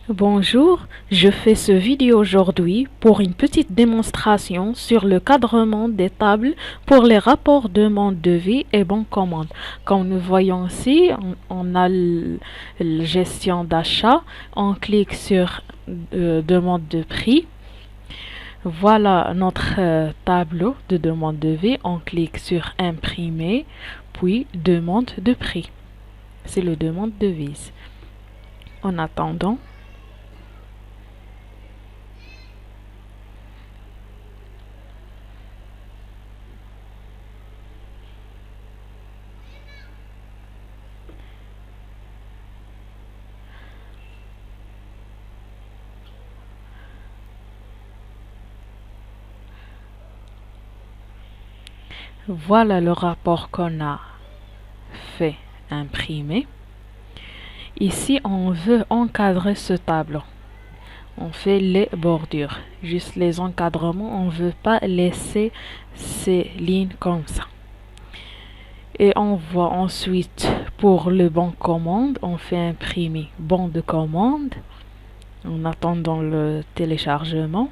Bonjour, je fais ce vidéo aujourd'hui pour une petite démonstration sur le cadrement des tables pour les rapports demande de devis et bons commandes. Comme nous voyons ici, on a la gestion d'achat, on clique sur demande de prix. Voilà notre tableau de demande de devis, on clique sur imprimer, puis demande de prix. C'est le demande de devise. En attendant, voilà le rapport qu'on a fait imprimer. Ici, on veut encadrer ce tableau. On fait les bordures, juste les encadrements. On ne veut pas laisser ces lignes comme ça. Et on voit ensuite pour le bon commande, on fait imprimer bon de commande en attendant le téléchargement.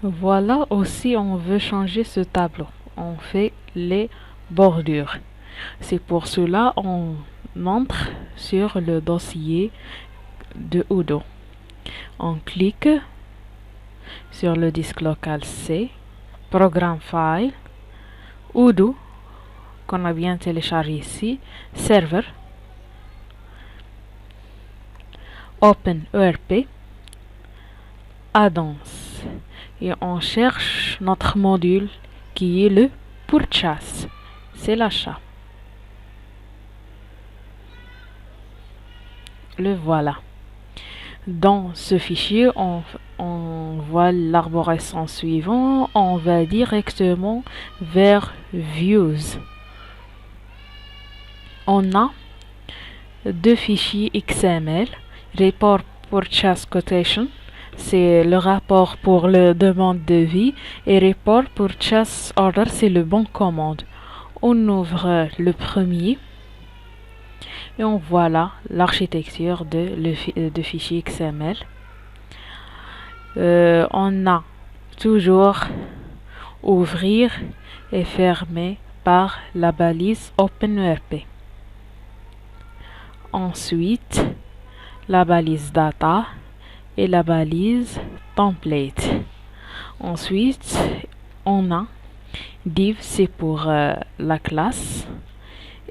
Voilà, aussi on veut changer ce tableau. On fait les bordures. C'est pour cela on entre sur le dossier de Udo. On clique sur le disque local C, Programme File, Udo, qu'on a bien téléchargé ici, Server, Open ERP, Add-ons. Et on cherche notre module qui est le Purchase, c'est l'achat. Le voilà. Dans ce fichier, on voit l'arborescence suivant. On va directement vers Views. On a deux fichiers XML. Report Purchase Quotation, c'est le rapport pour la demande de devis, et Report Purchase Order, c'est le bon commande. On ouvre le premier et on voit là l'architecture de fichier XML. On a toujours ouvrir et fermer par la balise OpenERP. Ensuite, la balise data et la balise template. Ensuite, on a div, c'est pour la classe,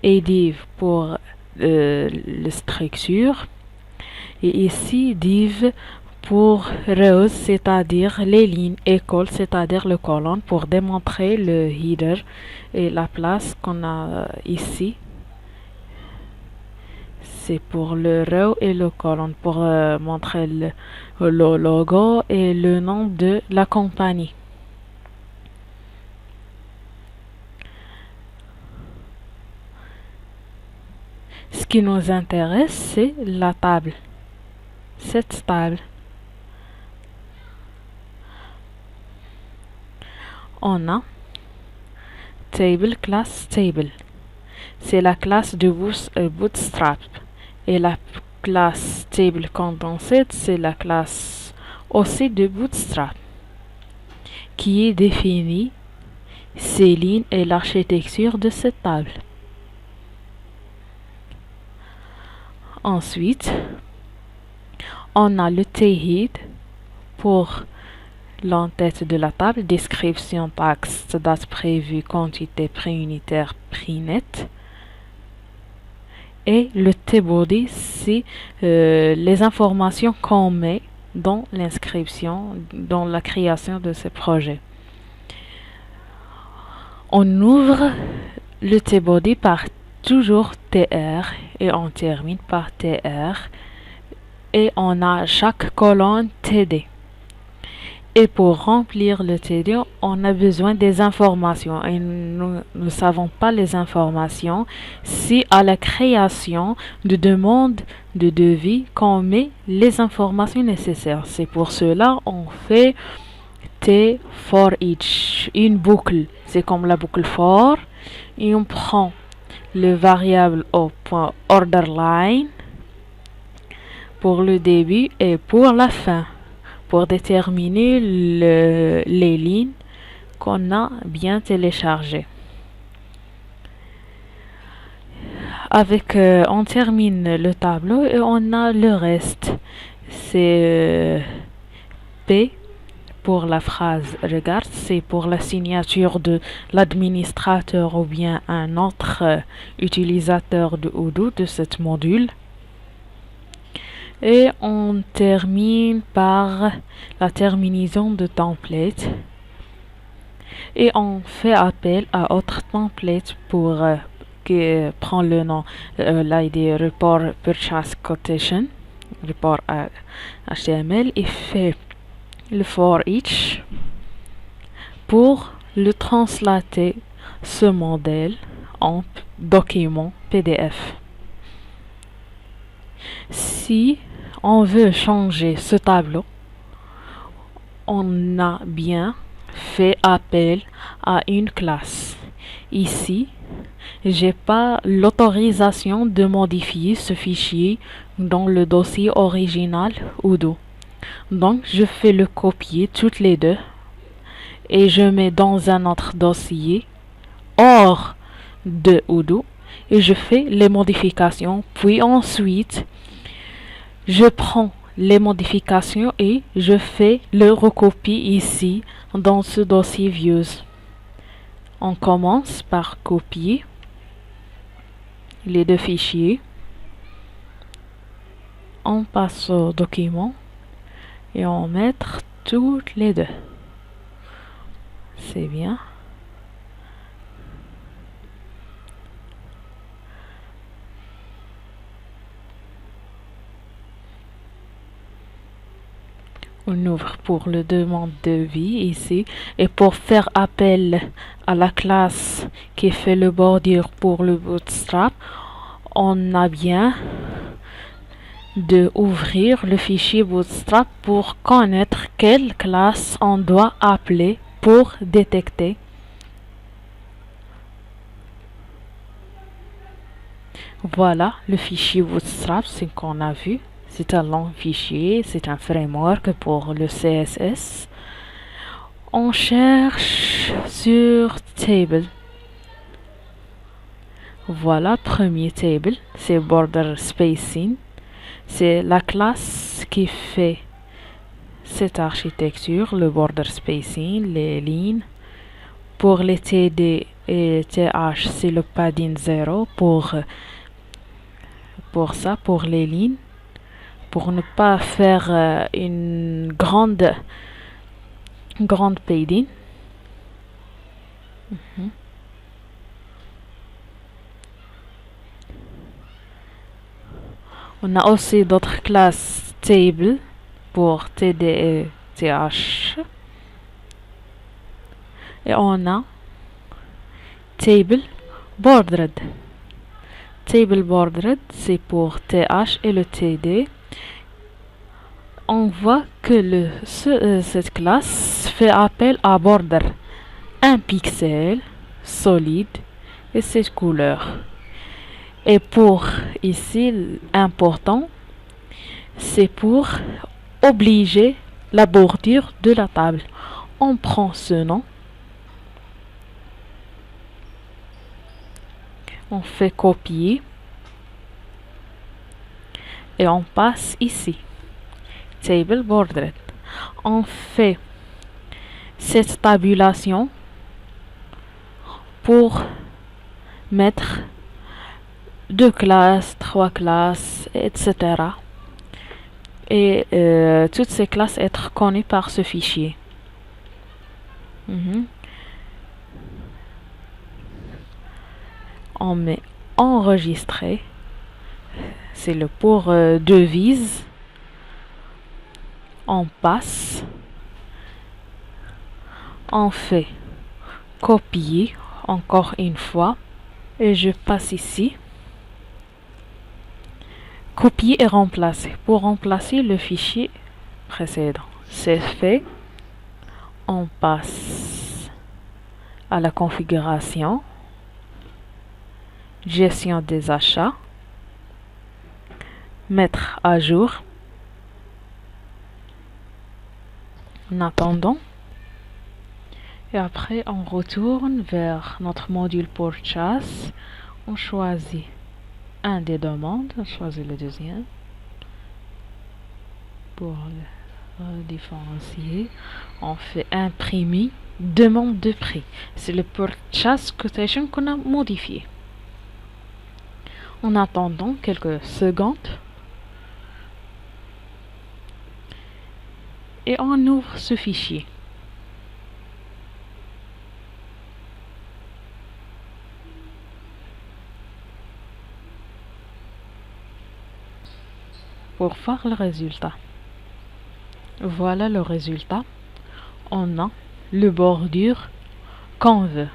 et div pour la structure, et ici div pour rows, c'est-à-dire les lignes, et col, c'est-à-dire le colonne, pour démontrer le header et la place qu'on a ici. C'est pour le row et le colonne, pour montrer le logo et le nom de la compagnie. Ce qui nous intéresse, c'est la table. Cette table. On a Table Class Table. C'est la classe de Bootstrap. Et la classe Table Condensed, c'est la classe aussi de Bootstrap, qui est définie ces lignes et l'architecture de cette table. Ensuite, on a le T-head pour l'entête de la table, description, texte, date prévue, quantité, prix unitaire, prix net. Et le T-body, c'est les informations qu'on met dans l'inscription, dans la création de ce projet. On ouvre le T-body par toujours TR et on termine par TR, et on a chaque colonne TD. Et pour remplir le TD, on a besoin des informations et nous ne savons pas les informations si à la création de demande de devis qu'on met les informations nécessaires. C'est pour cela on fait T for each, une boucle. C'est comme la boucle for et on prend le variable au point order line pour le début et pour la fin, pour déterminer les lignes qu'on a bien téléchargées. On termine le tableau et on a le reste. C'est P pour la phrase regarde, c'est pour la signature de l'administrateur ou bien un autre utilisateur de Odoo de ce module. Et on termine par la terminaison de template. Et on fait appel à autre template pour qui prend le nom l'ID report purchase quotation, report HTML, et fait le for each pour le translater ce modèle en document PDF. Si on veut changer ce tableau, on a bien fait appel à une classe. Ici, j'ai pas l'autorisation de modifier ce fichier dans le dossier original Odoo. Donc, je fais le copier toutes les deux et je mets dans un autre dossier hors de Odoo et je fais les modifications. Puis ensuite, je prends les modifications et je fais le recopie ici dans ce dossier Views. On commence par copier les deux fichiers. On passe au document et on met toutes les deux. C'est bien. On ouvre pour le demande de vie ici et pour faire appel à la classe qui fait le bordure pour le bootstrap, on a bien de ouvrir le fichier bootstrap pour connaître quelle classe on doit appeler pour détecter. Voilà le fichier bootstrap, c'est qu'on a vu. C'est un long fichier, c'est un framework pour le CSS. On cherche sur table. Voilà, premier table, c'est border spacing. C'est la classe qui fait cette architecture, le border spacing, les lignes. Pour les TD et TH, c'est le padding 0 pour ça, pour les lignes. Pour ne pas faire une grande padding. On a aussi d'autres classes table pour TD et TH. Et on a table bordered. Table bordered, c'est pour TH et le TD. On voit que cette classe fait appel à border, un pixel solide et cette couleur. Et pour ici, important, c'est pour obliger la bordure de la table. On prend ce nom, on fait copier et on passe ici. Table bordered. On fait cette tabulation pour mettre 2 classes, 3 classes, etc. Et toutes ces classes être connues par ce fichier. On met enregistrer. C'est le pour devise. On passe On fait copier encore une fois et je passe ici. Copier et remplacer. Pour remplacer le fichier précédent, c'est fait. On passe à la configuration, gestion des achats, mettre à jour. En attendant, et après on retourne vers notre module purchase. On choisit un des demandes, on choisit le deuxième pour le différencier. On fait imprimer demande de prix. C'est le purchase quotation qu'on a modifié. En attendant quelques secondes, et on ouvre ce fichier. Pour voir le résultat. Voilà le résultat. On a le bordure qu'on veut.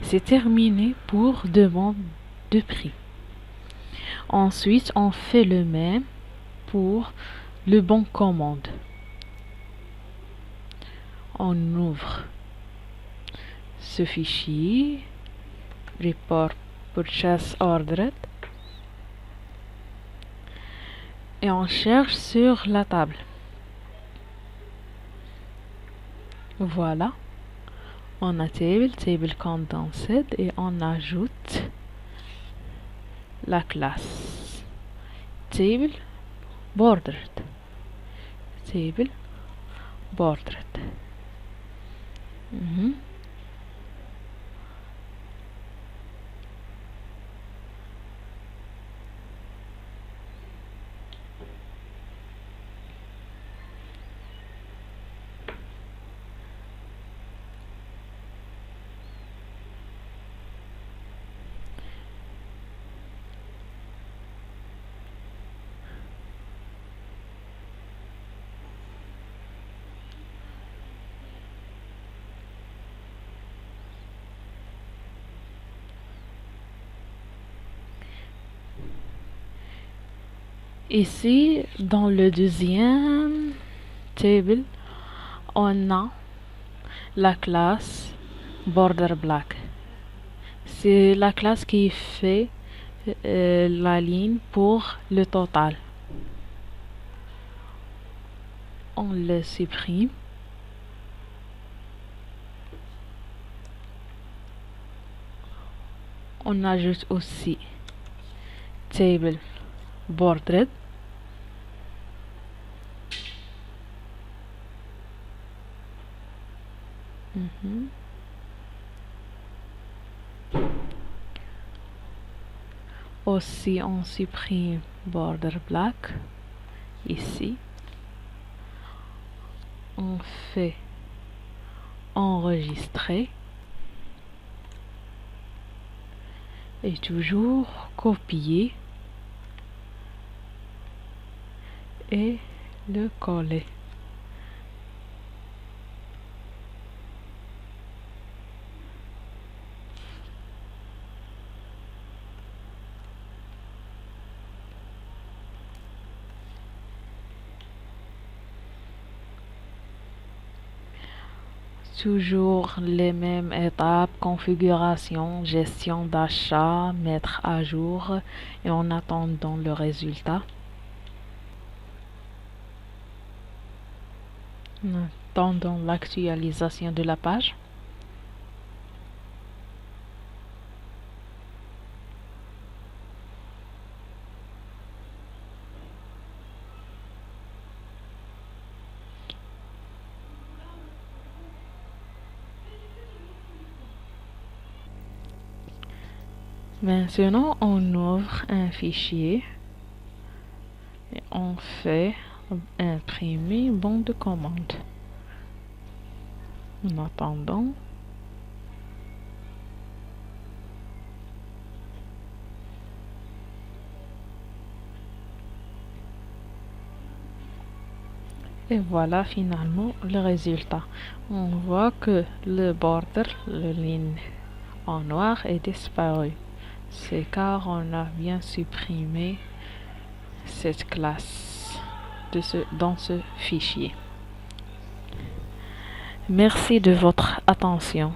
C'est terminé pour demande de prix. Ensuite, on fait le même pour le bon commande. On ouvre ce fichier, report purchase ordered, et on cherche sur la table. Voilà, on a table condensed, et on ajoute la classe table bordered. Table bordered. Ici, dans le deuxième table, on a la classe border black. C'est la classe qui fait la ligne pour le total. On le supprime. On ajoute aussi table bordered. Aussi, on supprime border black ici. On fait enregistrer et toujours copier et le coller. Toujours les mêmes étapes, configuration, gestion d'achat, mettre à jour et en attendant le résultat. En attendant l'actualisation de la page. Maintenant, on ouvre un fichier et on fait imprimer bon de commande. En attendant, Et voilà finalement le résultat. On voit que le border, le ligne en noir est disparu. C'est car on a bien supprimé cette classe dans ce fichier. Merci de votre attention.